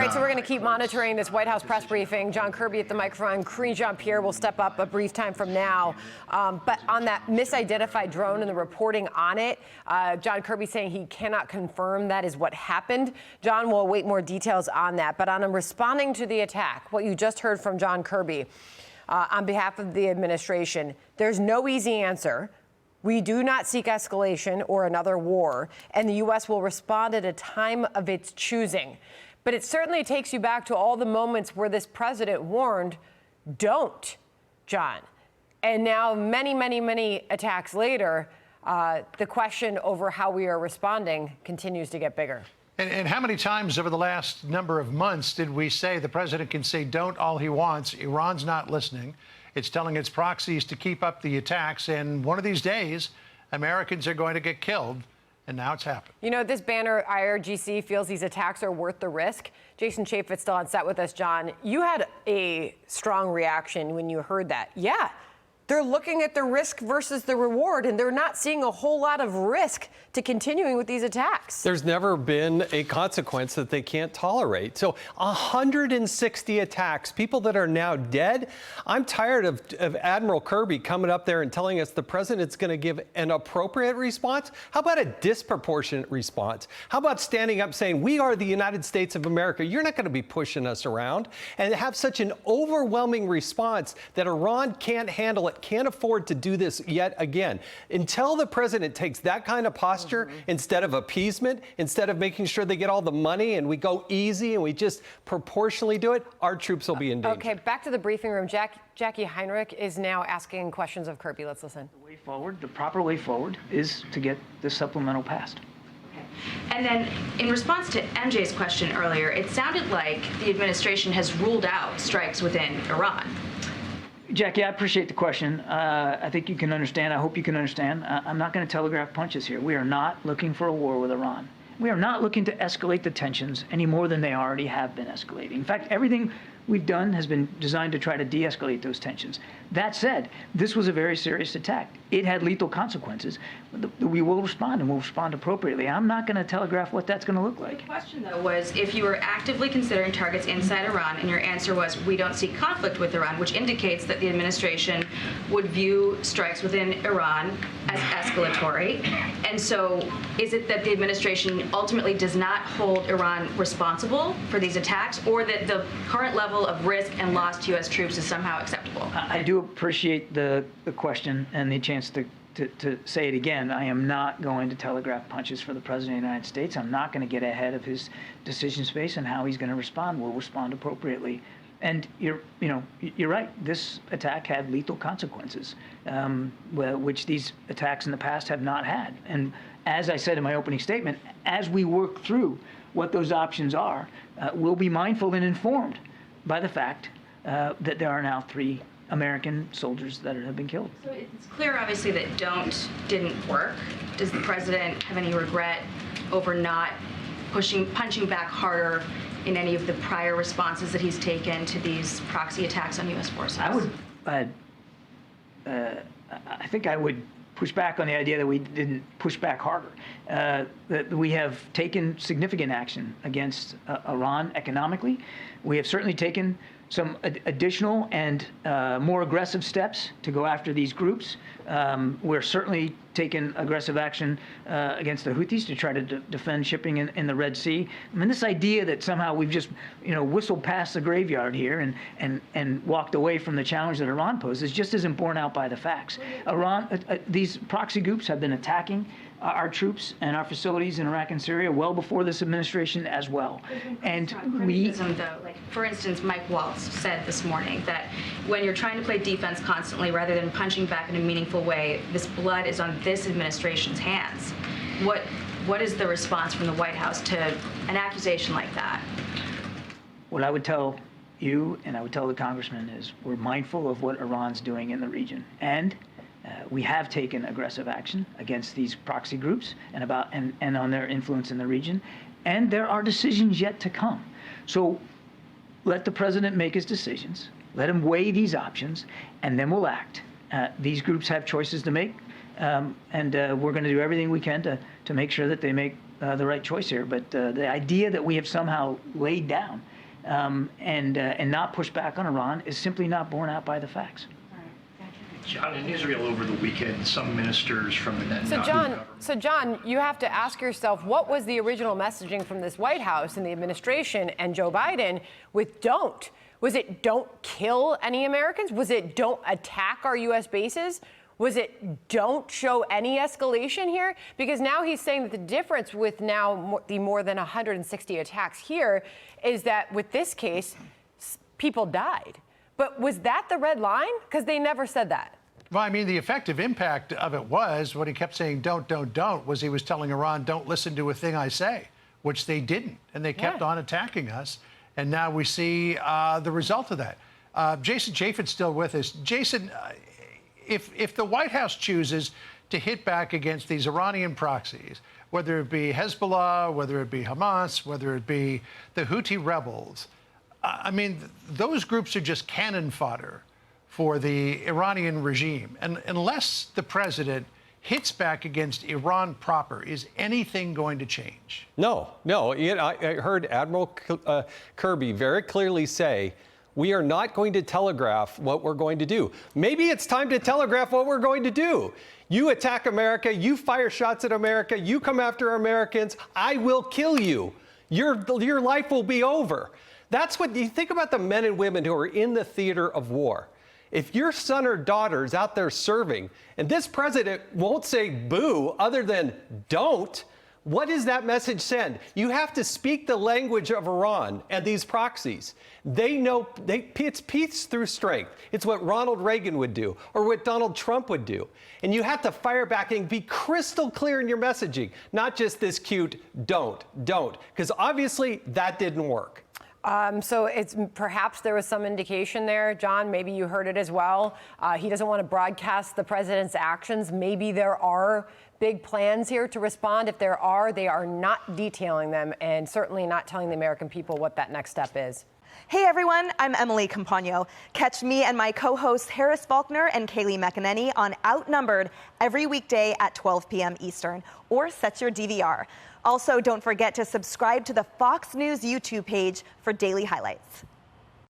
right, so we're going to keep monitoring this White House press briefing. John Kirby at the microphone. Karine Jean-Pierre will step up a brief time from now. But on that misidentified drone and the reporting on it, John Kirby saying he cannot confirm that is what happened. John will await more details on that. But on responding to the attack, what you just heard from John Kirby on behalf of the administration, there's no easy answer. We do not seek escalation or another war, and the U.S. will respond at a time of its choosing. But it certainly takes you back to all the moments where this president warned, don't, John. And now, many, many, many attacks later, the question over how we are responding continues to get bigger. And how many times over the last number of months did we say the president can say don't all he wants? Iran's not listening. It's telling its proxies to keep up the attacks. And one of these days, Americans are going to get killed. And now it's happened. You know, this banner, IRGC, feels these attacks are worth the risk. Jason Chaffetz still on set with us, John. You had a strong reaction when you heard that. Yeah, they're looking at the risk versus the reward, and they're not seeing a whole lot of risk to continuing with these attacks. There's never been a consequence that they can't tolerate. So 160 attacks, people that are now dead. I'm tired of Admiral Kirby coming up there and telling us the president's going to give an appropriate response. How about a disproportionate response? How about standing up saying, we are the United States of America. You're not going to be pushing us around, and have such an overwhelming response that Iran can't handle it, can't afford to do this yet again. Until the president takes that kind of posture, instead of appeasement, instead of making sure they get all the money and we go easy and we just proportionally do it, our troops will be in danger. Okay, back to the briefing room. Jackie Heinrich is now asking questions of Kirby. Let's listen. The way forward, the proper way forward, is to get this supplemental passed. And then in response to MJ's question earlier, it sounded like the administration has ruled out strikes within Iran. Jackie, I appreciate the question. I think you can understand. I hope you can understand. I'm not going to telegraph punches here. We are not looking for a war with Iran. We are not looking to escalate the tensions any more than they already have been escalating. In fact, everything we've done has been designed to try to de-escalate those tensions. That said, this was a very serious attack. It had lethal consequences. We will respond, and we'll respond appropriately. I'm not going to telegraph what that's going to look like. The question, though, was if you were actively considering targets inside Iran, and your answer was, we don't seek conflict with Iran, which indicates that the administration would view strikes within Iran as escalatory. And so is it that the administration ultimately does not hold Iran responsible for these attacks, or that the current level of risk and loss to U.S. troops is somehow acceptable? I do appreciate the question and the chance to say it again. I am not going to telegraph punches for the President of the United States. I'm not going to get ahead of his decision space and how he's going to respond. We'll respond appropriately. And you're right. This attack had lethal consequences, which these attacks in the past have not had. And as I said in my opening statement, as we work through what those options are, we'll be mindful and informed by the fact that there are now 3 American soldiers that have been killed. So it's clear, obviously, that didn't work. Does the president have any regret over not punching back harder in any of the prior responses that he's taken to these proxy attacks on U.S. forces? I think I would push back on the idea that we didn't push back harder. That we have taken significant action against Iran economically. We have certainly taken some additional and more aggressive steps to go after these groups. We're certainly taking aggressive action against the Houthis to try to defend shipping in the Red Sea. I mean, this idea that somehow we've just whistled past the graveyard here and walked away from the challenge that Iran poses just isn't borne out by the facts. These proxy groups have been attacking our troops and our facilities in Iraq and Syria well before this administration as well. And for instance, Mike Waltz said this morning that when you're trying to play defense constantly rather than punching back in a meaningful way, this blood is on this administration's hands. What is the response from the White House to an accusation like that? What I would tell you and I would tell the congressman is we're mindful of what Iran's doing in the region, and we have taken aggressive action against these proxy groups and on their influence in the region, and there are decisions yet to come. So let the president make his decisions, let him weigh these options, and then we'll act. These groups have choices to make, and we're going to do everything we can to make sure that they make the right choice here. But the idea that we have somehow laid down and not pushed back on Iran is simply not borne out by the facts. John, in Israel over the weekend, some ministers from the Netanyahu government. So John, you have to ask yourself, what was the original messaging from this White House and the administration and Joe Biden with don't? Was it don't kill any Americans? Was it don't attack our U.S. bases? Was it don't show any escalation here? Because now he's saying that the difference with now the more than 160 attacks here is that with this case, people died. But was that the red line? Because they never said that. Well, I mean, the effective impact of it was what he kept saying, don't, was he was telling Iran, don't listen to a thing I say, which they didn't. And they kept on attacking us. And now we see the result of that. Jason Chaffetz still with us. Jason, if the White House chooses to hit back against these Iranian proxies, whether it be Hezbollah, whether it be Hamas, whether it be the Houthi rebels, I mean, those groups are just cannon fodder for the Iranian regime. And unless the president hits back against Iran proper, is anything going to change? No. I heard Admiral Kirby very clearly say, we are not going to telegraph what we're going to do. Maybe it's time to telegraph what we're going to do. You attack America, you fire shots at America, you come after Americans, I will kill you. Your life will be over. That's what you think about the men and women who are in the theater of war. If your son or daughter is out there serving and this president won't say boo other than don't, what does that message send? You have to speak the language of Iran and these proxies. They know it's peace through strength. It's what Ronald Reagan would do or what Donald Trump would do. And you have to fire back and be crystal clear in your messaging, not just this cute don't, because obviously that didn't work. So it's perhaps there was some indication there, John, maybe you heard it as well. He doesn't want to broadcast the president's actions. Maybe there are big plans here to respond. If there are, they are not detailing them and certainly not telling the American people what that next step is. Hey everyone, I'm Emily Campagno. Catch me and my co-hosts Harris Faulkner and Kaylee McEnany on Outnumbered every weekday at 12 p.m. Eastern, or set your DVR. Also, don't forget to subscribe to the Fox News YouTube page for daily highlights.